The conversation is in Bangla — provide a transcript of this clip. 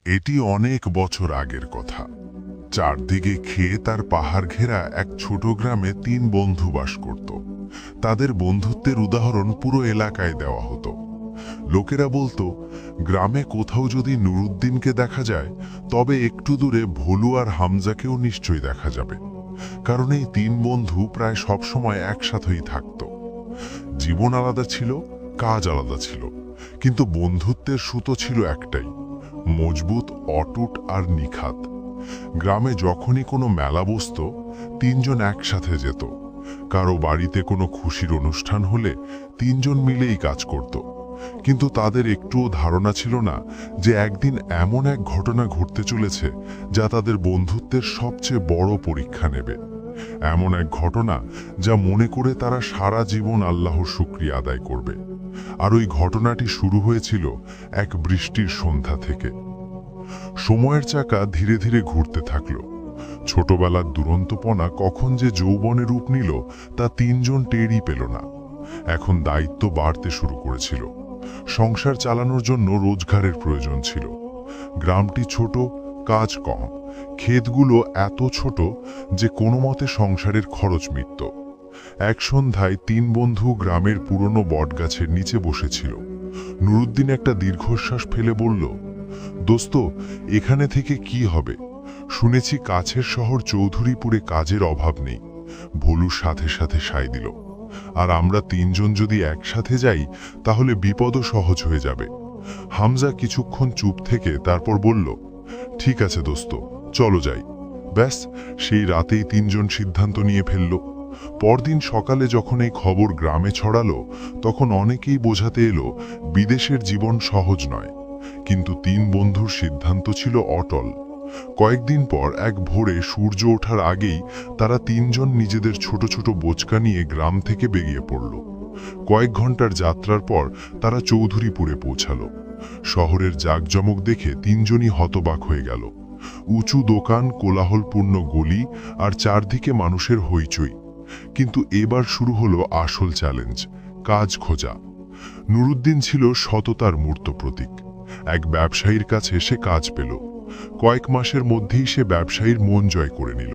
এটি অনেক বছর আগের কথা। চারদিকে ক্ষেত আর পাহাড় ঘেরা এক ছোট গ্রামে তিন বন্ধু বাস করত। তাদের বন্ধুত্বের উদাহরণ পুরো এলাকায় দেওয়া হতো। লোকেরা বলতো, গ্রামে কোথাও যদি নুরুদ্দিনকে দেখা যায়, তবে একটু দূরে ভোলু আর হামজাকেও নিশ্চয়ই দেখা যাবে। কারণ এই তিন বন্ধু প্রায় সবসময় একসাথেই থাকত। জীবন আলাদা ছিল, কাজ আলাদা ছিল, কিন্তু বন্ধুত্বের সুতো ছিল একটাই, মজবুত, অটুট আর নিখাত। গ্রামে যখনই কোনো মেলা বসত, তিনজন একসাথে যেত। কারো বাড়িতে কোনো খুশির অনুষ্ঠান হলে তিনজন মিলেই কাজ করত। কিন্তু তাদের একটুও ধারণা ছিল না যে একদিন এমন এক ঘটনা ঘটতে চলেছে যা তাদের বন্ধুত্বের সবচেয়ে বড় পরীক্ষা নেবে। এমন এক ঘটনা যা মনে করে তারা সারা জীবন আল্লাহর শুকরিয়া আদায় করবে। আর ওই ঘটনাটি শুরু হয়েছিল এক বৃষ্টির সন্ধ্যা থেকে। সময়ের চাকা ধীরে ধীরে ঘুরতে থাকল। ছোটবেলার দুরন্তপনা কখন যে যৌবনে রূপ নিল তা তিনজন টেরই পেল না। এখন দায়িত্ব বাড়তে শুরু করেছিল। সংসার চালানোর জন্য রোজগারের প্রয়োজন ছিল। গ্রামটি ছোট, কাজ কম, ক্ষেতগুলো এত ছোট যে কোনো মতে সংসারের খরচ মিটত। এক সন্ধ্যায় তিন বন্ধু গ্রামের পুরনো বটগাছের নিচে বসেছিল। নুরুদ্দিন একটা দীর্ঘশ্বাস ফেলে বলল, দোস্ত, এখানে থেকে কি হবে? শুনেছি কাছের শহর চৌধুরীপুরে কাজের অভাব নেই। ভোলুর সাথে সাথে সায় দিল, আর আমরা তিনজন যদি একসাথে যাই তাহলে বিপদও সহজ হয়ে যাবে। হামজা কিছুক্ষণ চুপ থেকে তারপর বলল, ঠিক আছে দোস্ত, চলো যাই। ব্যাস, সেই রাতেই তিনজন সিদ্ধান্ত নিয়ে ফেলল। পরদিন সকালে যখন এই খবর গ্রামে ছড়ালো, তখন অনেকেই বোঝাতে এলো বিদেশের জীবন সহজ নয়। কিন্তু তিন বন্ধুর সিদ্ধান্ত ছিল অটল। কয়েকদিন পর এক ভোরে সূর্য ওঠার আগেই তারা তিনজন নিজেদের ছোট ছোট বোচকা নিয়ে গ্রাম থেকে বেরিয়ে পড়ল। কয়েক ঘন্টার যাত্রার পর তারা চৌধুরীপুরে পৌঁছালো। শহরের জাঁকজমক দেখে তিনজনই হতবাক হয়ে গেল। উঁচু দোকান, কোলাহলপূর্ণ গলি আর চারদিকে মানুষের হইচই। কিন্তু এবার শুরু হলো আসল চ্যালেঞ্জ, কাজ খোঁজা। নুরুদ্দিন ছিল সততার মূর্ত প্রতীক। এক ব্যবসায়ীর কাছে সে কাজ পেল। কয়েক মাসের মধ্যেই সে ব্যবসায়ীর মন জয় করে নিল।